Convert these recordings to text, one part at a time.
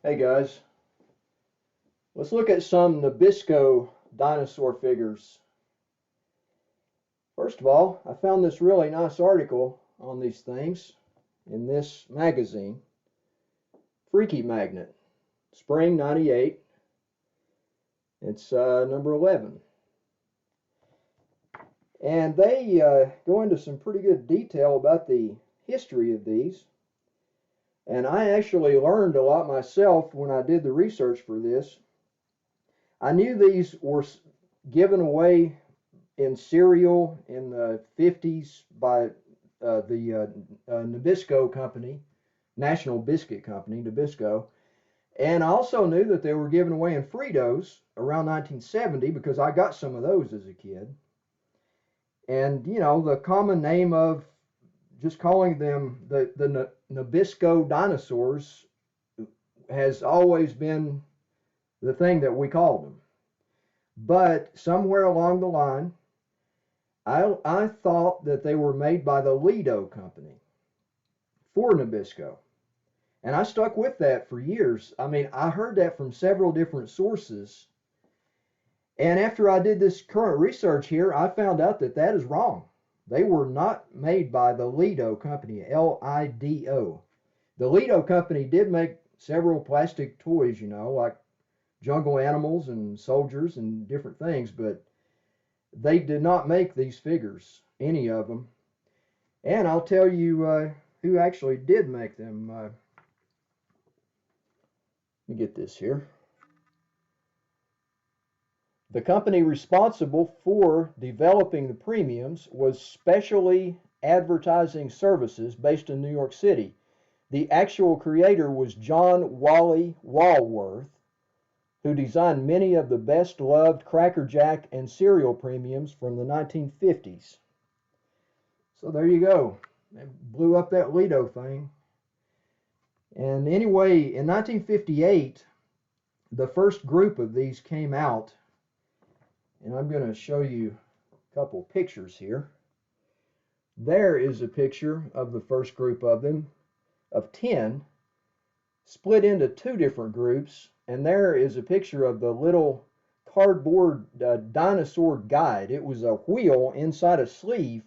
Hey guys, let's look at some Nabisco dinosaur figures. First of all, I found this really nice article on these things in this magazine, Freaky Magnet, Spring '98. It's number 11. And they go into some pretty good detail about the history of these. And I actually learned a lot myself when I did the research for this. I knew these were given away in cereal in the 50s by the Nabisco company, National Biscuit Company, Nabisco. And I also knew that they were given away in Fritos around 1970 because I got some of those as a kid. And, you know, the common name of just calling them the Nabisco dinosaurs has always been the thing that we called them. But somewhere along the line, I thought that they were made by the Lido company for Nabisco. And I stuck with that for years. I mean, I heard that from several different sources. And after I did this current research here, I found out that that is wrong. They were not made by the Lido company, Lido. The Lido company did make several plastic toys, you know, like jungle animals and soldiers and different things, but they did not make these figures, any of them. And I'll tell you who actually did make them. Let me get this here. The company responsible for developing the premiums was Specialty Advertising Services based in New York City. The actual creator was John Wally Walworth, who designed many of the best loved Cracker Jack and cereal premiums from the 1950s. So there you go. They blew up that Lido thing. And anyway, in 1958, the first group of these came out. And I'm going to show you a couple pictures here. There is a picture of the first group of them, of 10, split into two different groups. And there is a picture of the little cardboard dinosaur guide. It was a wheel inside a sleeve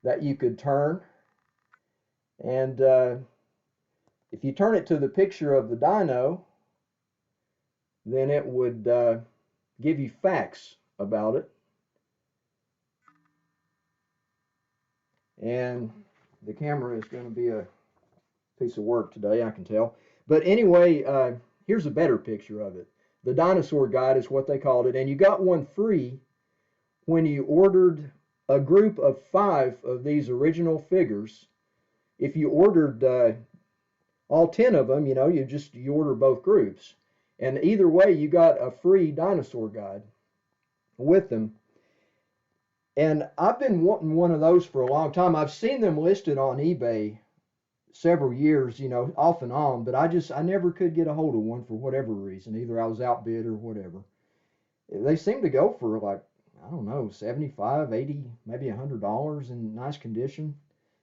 that you could turn. And if you turn it to the picture of the dino, then it would give you facts about it. And the camera is going to be a piece of work today, I can tell. But anyway, here's a better picture of it. The dinosaur guide is what they called it. And you got one free when you ordered a group of 5 of these original figures. If you ordered all 10 of them, you know, you order both groups. And either way, you got a free dinosaur guide with them. And I've been wanting one of those for a long time. I've seen them listed on eBay several years, you know, off and on, but I never could get a hold of one for whatever reason. Either I was outbid or whatever. They seem to go for like, I don't know, 75, 80, maybe $100 in nice condition,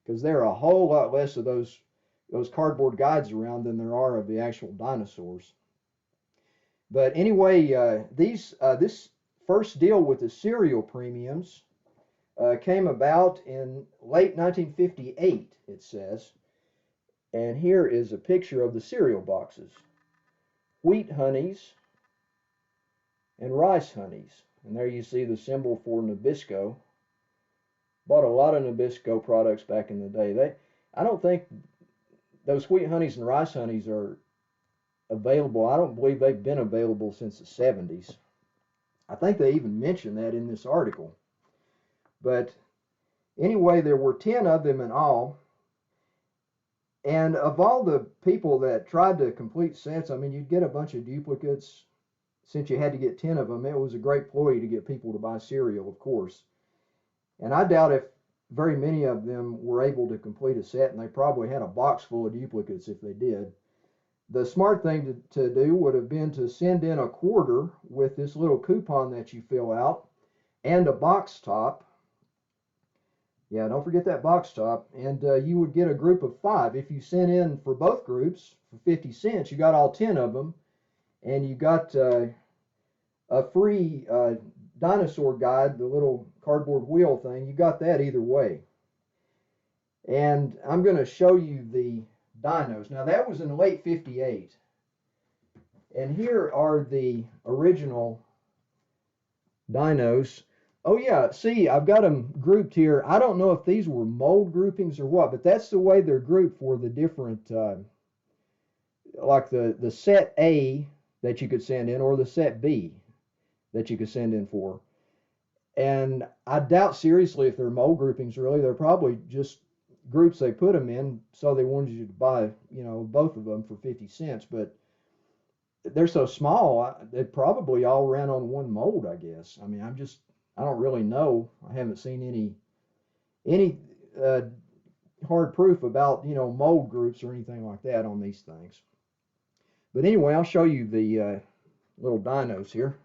because there are a whole lot less of those cardboard guides around than there are of the actual dinosaurs. But anyway, this first deal with the cereal premiums came about in late 1958, it says. And here is a picture of the cereal boxes. Wheat honeys and rice honeys. And there you see the symbol for Nabisco. Bought a lot of Nabisco products back in the day. I don't think those wheat honeys and rice honeys are available. I don't believe they've been available since the 70s. I think they even mentioned that in this article. But anyway, there were 10 of them in all. And of all the people that tried to complete sets, I mean, you'd get a bunch of duplicates. Since you had to get 10 of them, it was a great ploy to get people to buy cereal, of course. And I doubt if very many of them were able to complete a set, and they probably had a box full of duplicates if they did. The smart thing to do would have been to send in a quarter with this little coupon that you fill out and a box top. Yeah, don't forget that box top. And you would get a group of 5. If you sent in for both groups for 50 cents, you got all 10 of them. And you got a free dinosaur guide, the little cardboard wheel thing. You got that either way. And I'm going to show you the dinos. Now, that was in late 58. And here are the original dinos. Oh yeah, see, I've got them grouped here. I don't know if these were mold groupings or what, but that's the way they're grouped for the different, like the set A that you could send in, or the set B that you could send in for. And I doubt seriously if they're mold groupings really. They're probably just groups they put them in so they wanted you to buy, both of them for 50 cents. But they're so small, they probably all ran on one mold, I guess. I mean, I don't really know. I haven't seen any hard proof about, mold groups or anything like that on these things. But anyway, I'll show you the little dinos here.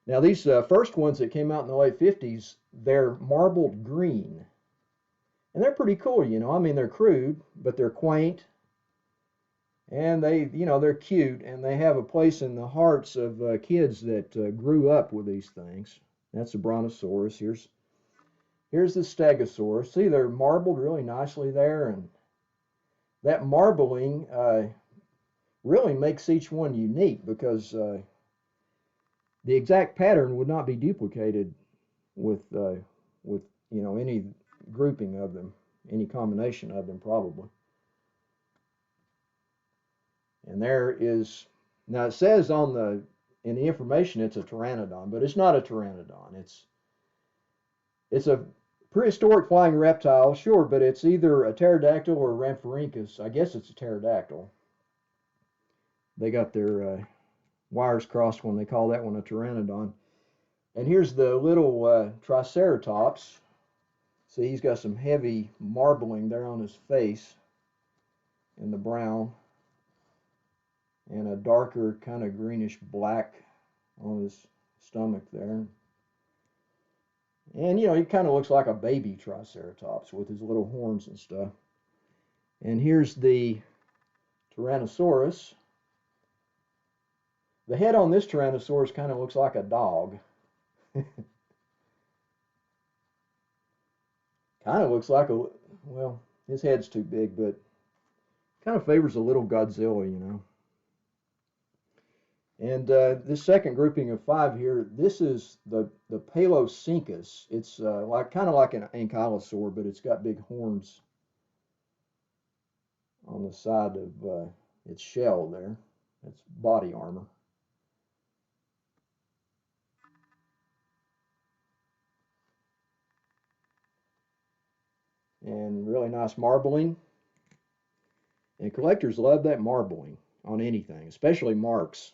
Now, these first ones that came out in the late 50s, they're marbled green. And they're pretty cool, I mean, they're crude, but they're quaint. And they're cute, and they have a place in the hearts of kids that grew up with these things. That's the Brontosaurus. Here's the Stegosaurus. See, they're marbled really nicely there, and that marbling really makes each one unique because the exact pattern would not be duplicated with any grouping of them, any combination of them probably. And there is, now it says in the information it's a pteranodon, but it's not a pteranodon. It's a prehistoric flying reptile, sure, but it's either a pterodactyl or a rhamphorhynchus. I guess it's a pterodactyl. They got their wires crossed when they call that one a pteranodon. And here's the little triceratops. See, he's got some heavy marbling there on his face in the brown, and a darker kind of greenish black on his stomach there. And he kind of looks like a baby triceratops with his little horns and stuff. And here's the Tyrannosaurus. The head on this Tyrannosaurus kind of looks like a dog. Kind of looks like well, his head's too big, but kind of favors a little Godzilla. And this second grouping of 5 here, this is the Paleocencus. It's kind of like an ankylosaur, but it's got big horns on the side of its shell there. It's body armor. And really nice marbling. And collectors love that marbling on anything, especially marks.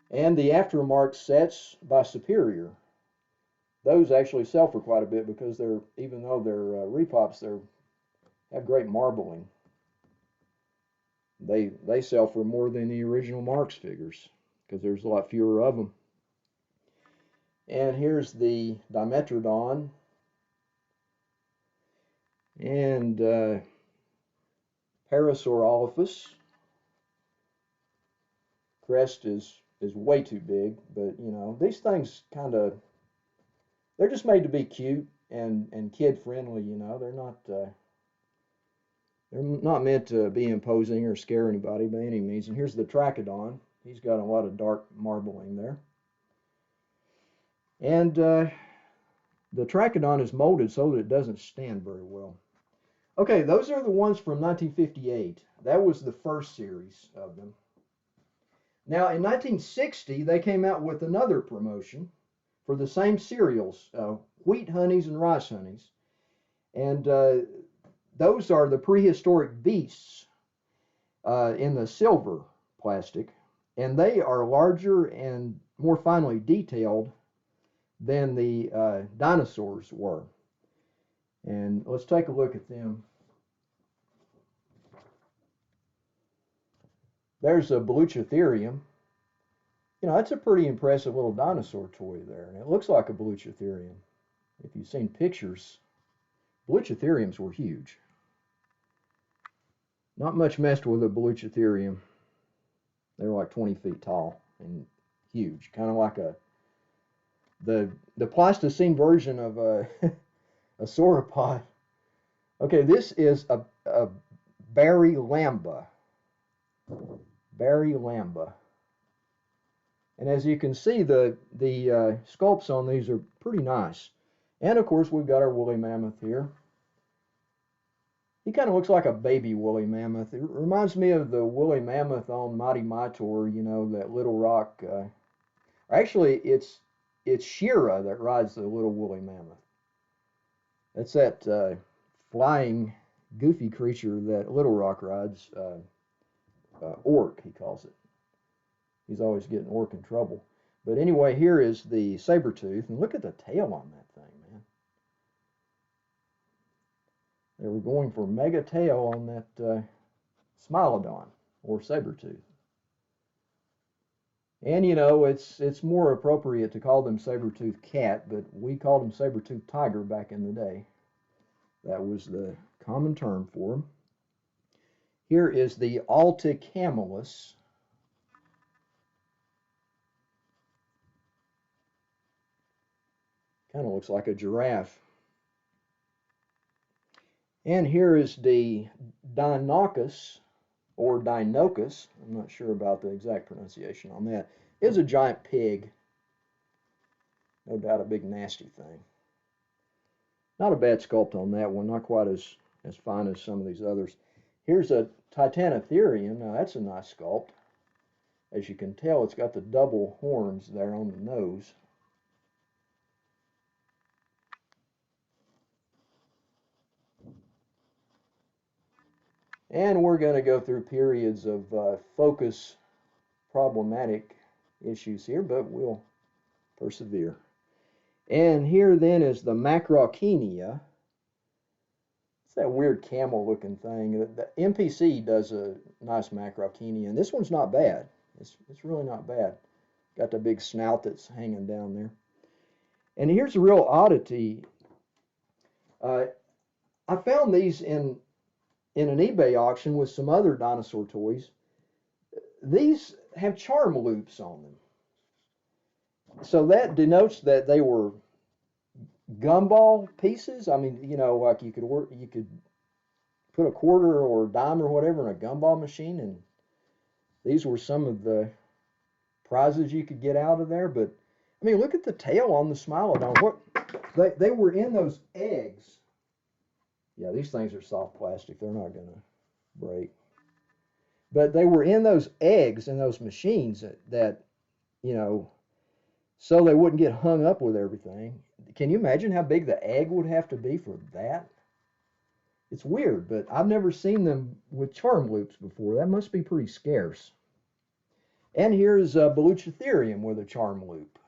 And the aftermark sets by Superior. Those actually sell for quite a bit because even though they're repops, they have great marbling. They sell for more than the original Marks figures because there's a lot fewer of them. And here's the Dimetrodon. And Parasaurolophus. Crest is way too big, but these things they're just made to be cute and kid friendly. They're not meant to be imposing or scare anybody by any means. And here's the Trachodon. He's got a lot of dark marbling there. And the Trachodon is molded so that it doesn't stand very well. Okay, those are the ones from 1958. That was the first series of them. Now, in 1960, they came out with another promotion for the same cereals, wheat honeys and rice honeys. And those are the prehistoric beasts in the silver plastic. And they are larger and more finely detailed than the dinosaurs were. And let's take a look at them. There's a Beluchitherium. That's a pretty impressive little dinosaur toy there. And it looks like a Beluchitherium. if you've seen pictures, Beluchitheriums were huge. Not much messed with a Beluchitherium. They were like 20 feet tall and huge, kind of like the Pleistocene version of a sauropod. Okay, this is a Barry Lamba. Barry Lamba. And as you can see, the sculpts on these are pretty nice. And of course, we've got our woolly mammoth here. He kind of looks like a baby woolly mammoth. It reminds me of the woolly mammoth on Mighty Mightor, you know, that Little Rock. Actually, it's Shira that rides the little woolly mammoth. That's that flying, goofy creature that Little Rock rides. Orc, he calls it. He's always getting Orc in trouble. But anyway, here is the saber-tooth, and look at the tail on that thing, man. They were going for mega tail on that Smilodon, or saber-tooth. And you know, it's more appropriate to call them saber-tooth cat, but we called them saber-tooth tiger back in the day. That was the common term for them. Here is the Alticamelus. Kind of looks like a giraffe. And here is the Dinocus, or Dinocus. I'm not sure about the exact pronunciation on that. It's a giant pig. No doubt a big nasty thing. Not a bad sculpt on that one. Not quite as fine as some of these others. Here's a Titanitherium. Now that's a nice sculpt. As you can tell, it's got the double horns there on the nose. And we're going to go through periods of focus problematic issues here, but we'll persevere. And here then is the Macrauchenia. It's that weird camel looking thing. The MPC does a nice Macrauchenia, and this one's not bad. It's really not bad. Got the big snout that's hanging down there. And here's a real oddity. I found these in an eBay auction with some other dinosaur toys. These have charm loops on them. So that denotes that they were gumball pieces. I mean, you know, like you could put a quarter or a dime or whatever in a gumball machine, and these were some of the prizes you could get out of there. But I mean, look at the tail on the Smilodon. What they were in those eggs. Yeah, these things are soft plastic. They're not going to break. But they were in those eggs in those machines that, you know, so they wouldn't get hung up with everything. Can you imagine how big the egg would have to be for that? It's weird, but I've never seen them with charm loops before. That must be pretty scarce. And here's a Beluchitherium with a charm loop.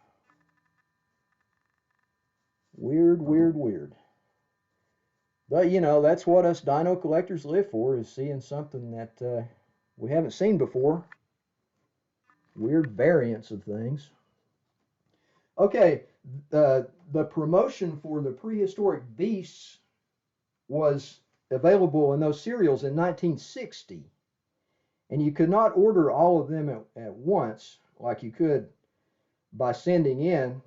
Weird, weird, weird. But, you know, that's what us dino collectors live for, is seeing something that we haven't seen before. Weird variants of things. Okay, the promotion for the prehistoric beasts was available in those serials in 1960. And you could not order all of them at once like you could by sending in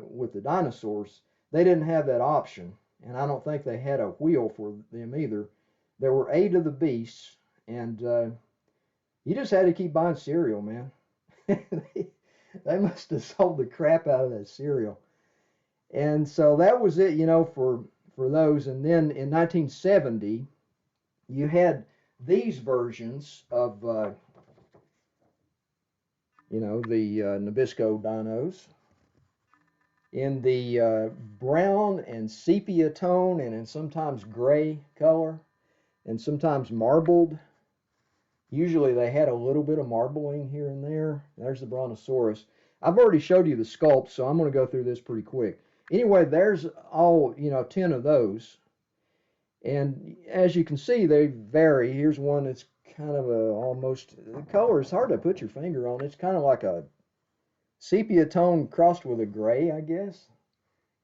with the dinosaurs. They didn't have that option. And I don't think they had a wheel for them either. There were 8 of the beasts, and you just had to keep buying cereal, man. They must have sold the crap out of that cereal. And so that was it, you know, for those. And then in 1970, you had these versions of, you know, the Nabisco dinos in the brown and sepia tone, and in sometimes gray color, and sometimes marbled. Usually they had a little bit of marbling here and there. There's the Brontosaurus. I've already showed you the sculpt, so I'm going to go through this pretty quick. Anyway, there's all, you know, 10 of those. And as you can see, they vary. Here's one that's kind of a almost, the color is hard to put your finger on. It's kind of like a sepia tone crossed with a gray, I guess.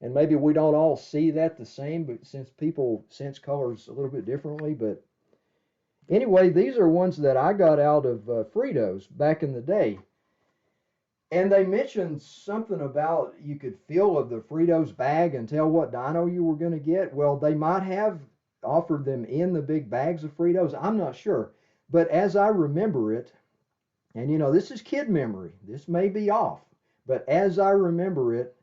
And maybe we don't all see that the same, but since people sense colors a little bit differently. But anyway, these are ones that I got out of Fritos back in the day. And they mentioned something about you could feel of the Fritos bag and tell what dino you were going to get. Well, they might have offered them in the big bags of Fritos. I'm not sure. But as I remember it, and you know, this is kid memory, this may be off, but as I remember it,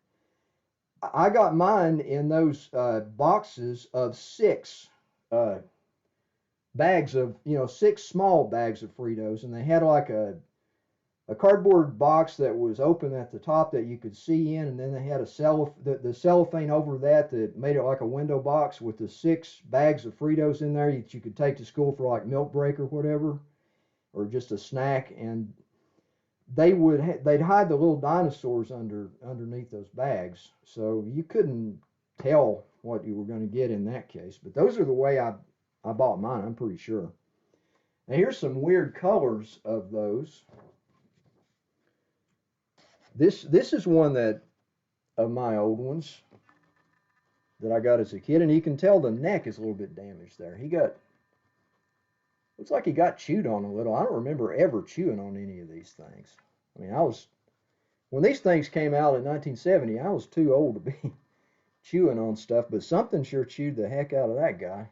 I got mine in those boxes of 6 uh, bags of, you know, 6 small bags of Fritos, and they had like a cardboard box that was open at the top that you could see in, and then they had the cellophane over that made it like a window box with the 6 bags of Fritos in there that you could take to school for like milk break or whatever, or just a snack. And they'd hide the little dinosaurs underneath those bags, so you couldn't tell what you were going to get in that case. But those are the way I bought mine, I'm pretty sure. Now here's some weird colors of those. This is one of my old ones that I got as a kid, and you can tell the neck is a little bit damaged there. Looks like he got chewed on a little. I don't remember ever chewing on any of these things. I mean, when these things came out in 1970, I was too old to be chewing on stuff, but something sure chewed the heck out of that guy.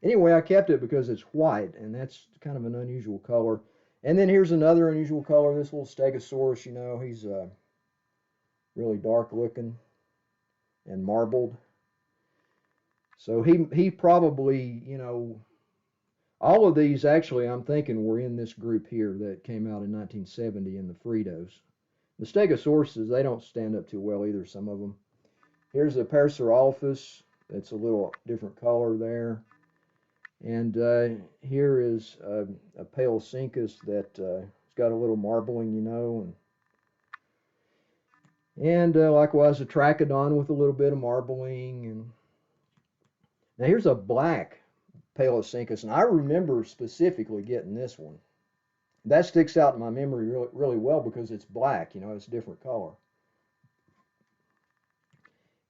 Anyway, I kept it because it's white, and that's kind of an unusual color. And then here's another unusual color, this little Stegosaurus. You know, he's really dark looking and marbled. So he probably, you know, all of these actually I'm thinking were in this group here that came out in 1970 in the Fritos. The Stegosauruses, they don't stand up too well either, some of them. Here's a Parasaurolophus. It's a little different color there. And here is a Paleosyncus that it's got a little marbling, you know. And likewise a Trachodon with a little bit of marbling. And now here's a black Paleosyncus, and I remember specifically getting this one. That sticks out in my memory really, really well because it's black, you know, it's a different color.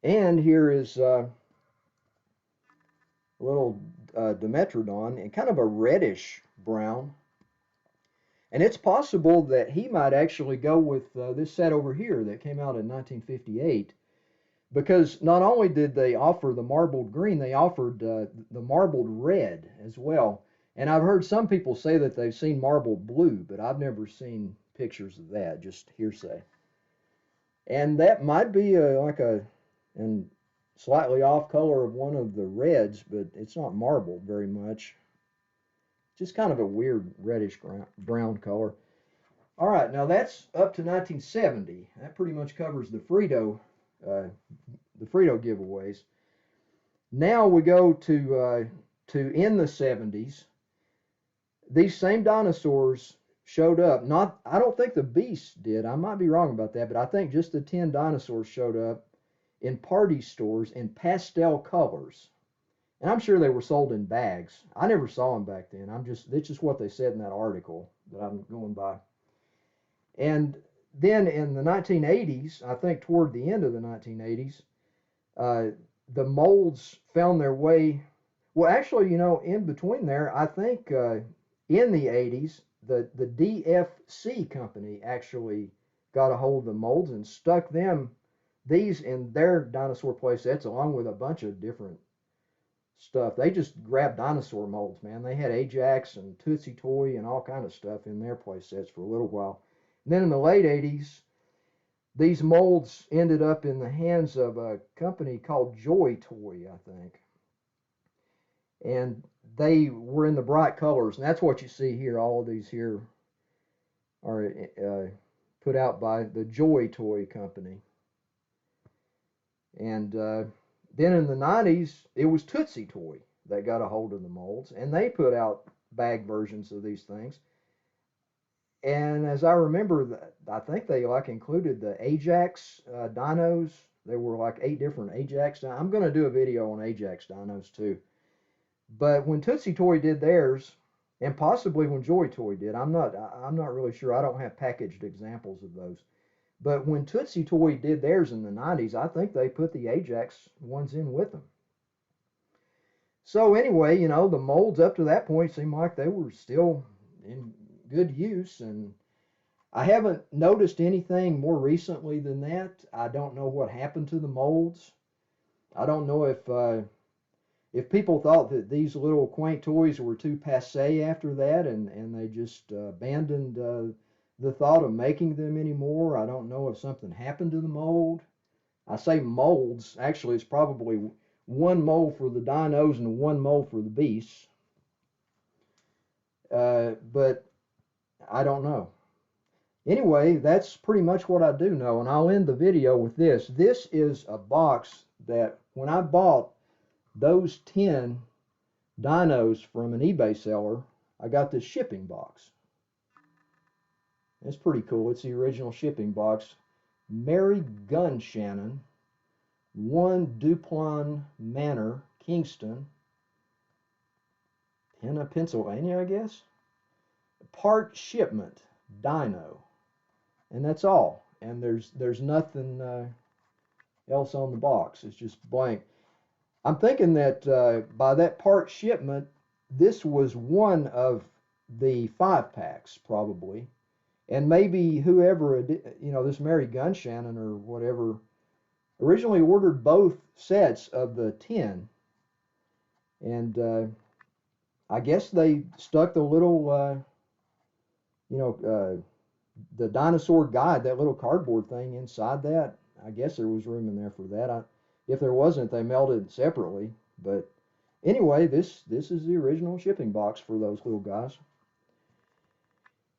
And here is a little Dimetrodon, and kind of a reddish brown. And it's possible that he might actually go with this set over here that came out in 1958, because not only did they offer the marbled green, they offered the marbled red as well. And I've heard some people say that they've seen marbled blue, but I've never seen pictures of that, just hearsay. And that might be like a slightly off color of one of the reds, but it's not marbled very much. Just kind of a weird reddish brown color. All right, now that's up to 1970. That pretty much covers the Frito giveaways. Now we go to in the 70s. These same dinosaurs showed up. I don't think the Beast did. I might be wrong about that, but I think just the 10 dinosaurs showed up in party stores in pastel colors. And I'm sure they were sold in bags. I never saw them back then. It's just what they said in that article that I'm going by. And then in the 1980s, I think toward the end of the 1980s, the molds found their way. Well, actually, you know, in between there, I think in the 80s, the DFC company actually got a hold of the molds and stuck these in their dinosaur play sets along with a bunch of different stuff. They just grabbed dinosaur molds, man. They had Ajax and Tootsie Toy and all kind of stuff in their play sets for a little while. And then in the late 80s, these molds ended up in the hands of a company called Joy Toy, I think. And they were in the bright colors, and that's what you see here. All of these here are put out by the Joy Toy company. And then in the 90s, it was Tootsie Toy that got a hold of the molds, and they put out bag versions of these things. And as I remember, I think they like included the Ajax dinos. There were like 8 different Ajax dinos. I'm going to do a video on Ajax dinos too. But when Tootsie Toy did theirs, and possibly when Joy Toy did, I'm not really sure. I don't have packaged examples of those. But when Tootsie Toy did theirs in the 90s, I think they put the Ajax ones in with them. So anyway, you know, the molds up to that point seemed like they were still in good use, and I haven't noticed anything more recently than that. I don't know what happened to the molds. I don't know if people thought that these little quaint toys were too passe after that, and they just abandoned the thought of making them anymore. I don't know if something happened to the mold. I say molds. Actually, it's probably one mold for the dinos and one mold for the beasts. But I don't know. Anyway, that's pretty much what I do know, and I'll end the video with this. This is a box that when I bought those 10 dinos from an eBay seller, I got this shipping box. It's pretty cool. It's the original shipping box. Mary Gunshannon, 1 Duplon Manor, Kingston, Pennsylvania, I guess. Part shipment, dino. And that's all. And there's nothing else on the box. It's just blank. I'm thinking that by that part shipment, this was one of the 5-packs probably, and maybe whoever, you know, this Mary Gunshannon or whatever, originally ordered both sets of the 10, and I guess they stuck the little, you know, the dinosaur guide, that little cardboard thing inside that. I guess there was room in there for that. If there wasn't, they mailed it separately. But anyway, this is the original shipping box for those little guys.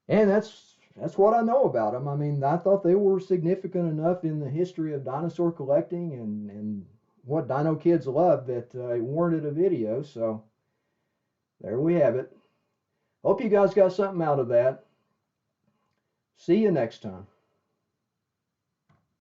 And that's what I know about them. I mean, I thought they were significant enough in the history of dinosaur collecting and what dino kids love that it warranted a video. So there we have it. Hope you guys got something out of that. See you next time.